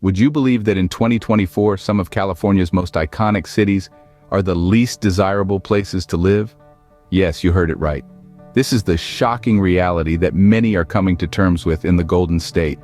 Would you believe that in 2024, some of California's most iconic cities are the least desirable places to live? Yes, you heard it right. This is the shocking reality that many are coming to terms with in the Golden State.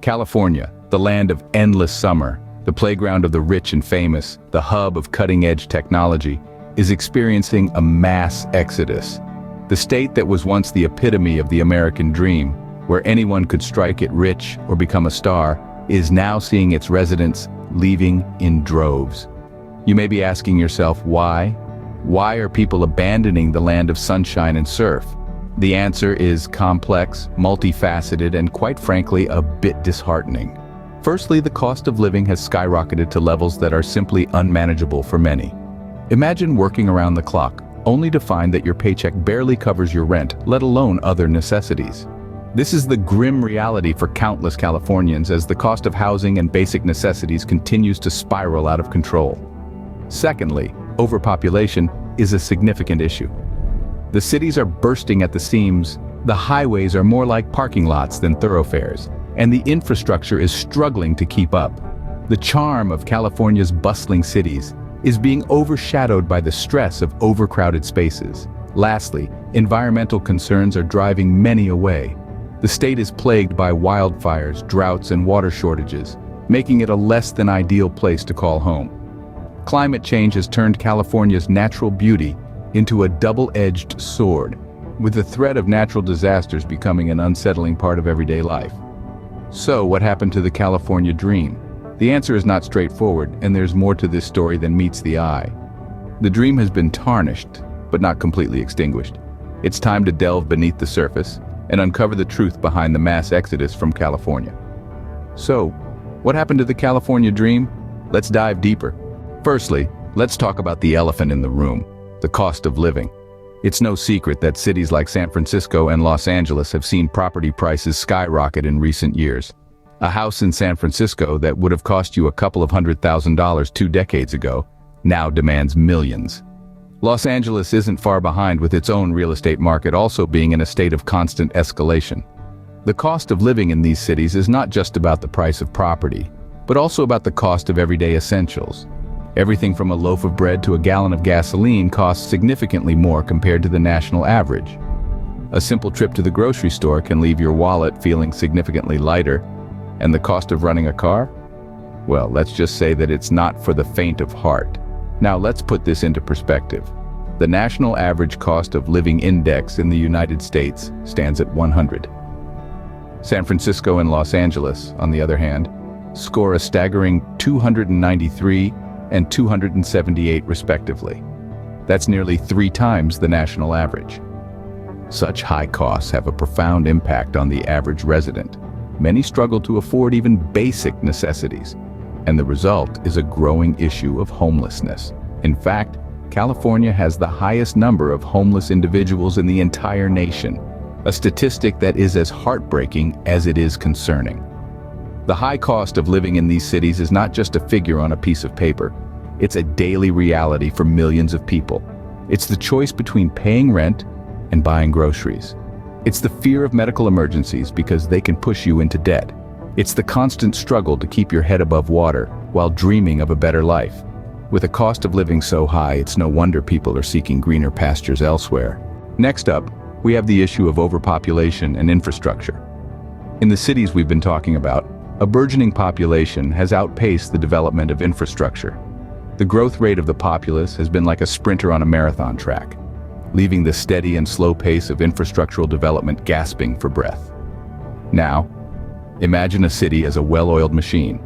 California, the land of endless summer, the playground of the rich and famous, the hub of cutting-edge technology, is experiencing a mass exodus. The state that was once the epitome of the American dream, where anyone could strike it rich or become a star, is now seeing its residents leaving in droves. You may be asking yourself, why? Why are people abandoning the land of sunshine and surf? The answer is complex, multifaceted, and quite frankly, a bit disheartening. Firstly, the cost of living has skyrocketed to levels that are simply unmanageable for many. Imagine working around the clock, only to find that your paycheck barely covers your rent, let alone other necessities. This is the grim reality for countless Californians as the cost of housing and basic necessities continues to spiral out of control. Secondly, overpopulation is a significant issue. The cities are bursting at the seams, the highways are more like parking lots than thoroughfares, and the infrastructure is struggling to keep up. The charm of California's bustling cities is being overshadowed by the stress of overcrowded spaces. Lastly, environmental concerns are driving many away. The state is plagued by wildfires, droughts, and water shortages, making it a less than ideal place to call home. Climate change has turned California's natural beauty into a double-edged sword, with the threat of natural disasters becoming an unsettling part of everyday life. So, what happened to the California dream? The answer is not straightforward, and there's more to this story than meets the eye. The dream has been tarnished, but not completely extinguished. It's time to delve beneath the surface and uncover the truth behind the mass exodus from California. So, what happened to the California dream? Let's dive deeper. Firstly, let's talk about the elephant in the room, the cost of living. It's no secret that cities like San Francisco and Los Angeles have seen property prices skyrocket in recent years. A house in San Francisco that would have cost you a couple of $100,000 2 decades ago now demands millions. Los Angeles isn't far behind, with its own real estate market also being in a state of constant escalation. The cost of living in these cities is not just about the price of property, but also about the cost of everyday essentials. Everything from a loaf of bread to a gallon of gasoline costs significantly more compared to the national average. A simple trip to the grocery store can leave your wallet feeling significantly lighter, and the cost of running a car? Well, let's just say that it's not for the faint of heart. Now let's put this into perspective. The national average cost of living index in the United States stands at 100. San Francisco and Los Angeles, on the other hand, score a staggering 293 and 278 respectively. That's nearly 3 times the national average. Such high costs have a profound impact on the average resident. Many struggle to afford even basic necessities, and the result is a growing issue of homelessness. In fact, California has the highest number of homeless individuals in the entire nation, a statistic that is as heartbreaking as it is concerning. The high cost of living in these cities is not just a figure on a piece of paper. It's a daily reality for millions of people. It's the choice between paying rent and buying groceries. It's the fear of medical emergencies because they can push you into debt. It's the constant struggle to keep your head above water while dreaming of a better life. With a cost of living so high, it's no wonder people are seeking greener pastures elsewhere. Next up, we have the issue of overpopulation and infrastructure. In the cities we've been talking about, a burgeoning population has outpaced the development of infrastructure. The growth rate of the populace has been like a sprinter on a marathon track, leaving the steady and slow pace of infrastructural development gasping for breath. Now, imagine a city as a well-oiled machine.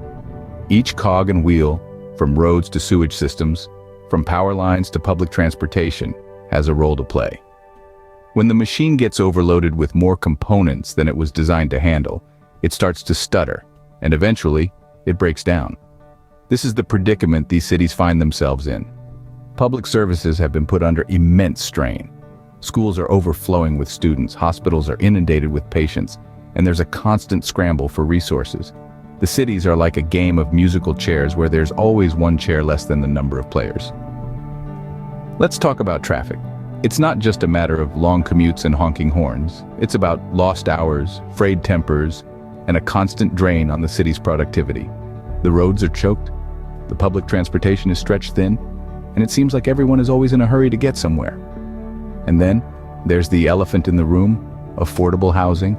Each cog and wheel, from roads to sewage systems, from power lines to public transportation, has a role to play. When the machine gets overloaded with more components than it was designed to handle, it starts to stutter, and eventually, it breaks down. This is the predicament these cities find themselves in. Public services have been put under immense strain. Schools are overflowing with students, hospitals are inundated with patients, and there's a constant scramble for resources. The cities are like a game of musical chairs where there's always one chair less than the number of players. Let's talk about traffic. It's not just a matter of long commutes and honking horns. It's about lost hours, frayed tempers, and a constant drain on the city's productivity. The roads are choked, the public transportation is stretched thin, and it seems like everyone is always in a hurry to get somewhere. And then, there's the elephant in the room, affordable housing.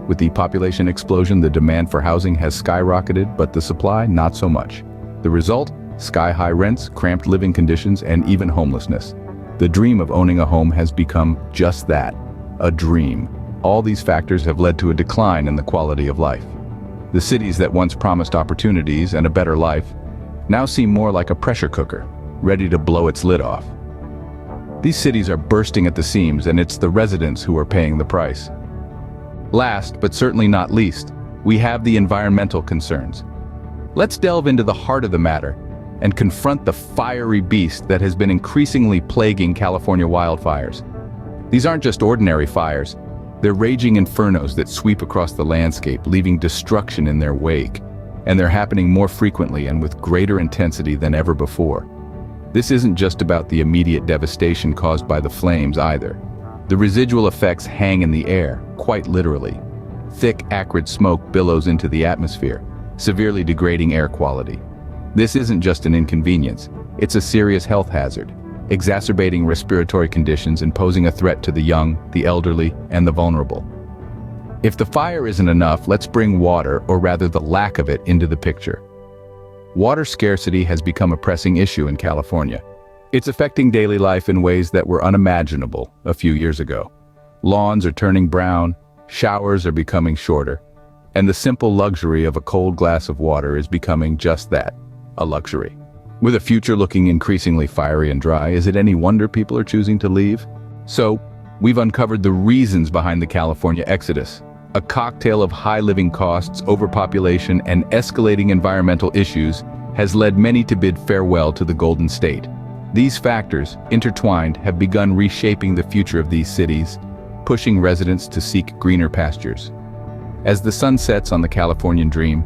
With the population explosion, the demand for housing has skyrocketed, but the supply, not so much. The result? Sky-high rents, cramped living conditions, and even homelessness. The dream of owning a home has become just that, a dream. All these factors have led to a decline in the quality of life. The cities that once promised opportunities and a better life now seem more like a pressure cooker, ready to blow its lid off. These cities are bursting at the seams, and it's the residents who are paying the price. Last, but certainly not least, we have the environmental concerns. Let's delve into the heart of the matter and confront the fiery beast that has been increasingly plaguing California wildfires. These aren't just ordinary fires. They're raging infernos that sweep across the landscape, leaving destruction in their wake. And they're happening more frequently and with greater intensity than ever before. This isn't just about the immediate devastation caused by the flames either. The residual effects hang in the air, quite literally. Thick, acrid smoke billows into the atmosphere, severely degrading air quality. This isn't just an inconvenience, it's a serious health hazard, exacerbating respiratory conditions and posing a threat to the young, the elderly, and the vulnerable. If the fire isn't enough, let's bring water, or rather the lack of it, into the picture. Water scarcity has become a pressing issue in California. It's affecting daily life in ways that were unimaginable a few years ago. Lawns are turning brown, showers are becoming shorter, and the simple luxury of a cold glass of water is becoming just that, a luxury. With a future looking increasingly fiery and dry, is it any wonder people are choosing to leave? So, we've uncovered the reasons behind the California exodus. A cocktail of high living costs, overpopulation, and escalating environmental issues has led many to bid farewell to the Golden State. These factors, intertwined, have begun reshaping the future of these cities, pushing residents to seek greener pastures. As the sun sets on the Californian dream,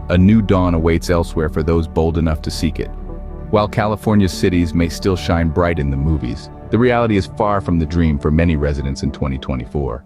a new dawn awaits elsewhere for those bold enough to seek it. While California's cities may still shine bright in the movies, the reality is far from the dream for many residents in 2024.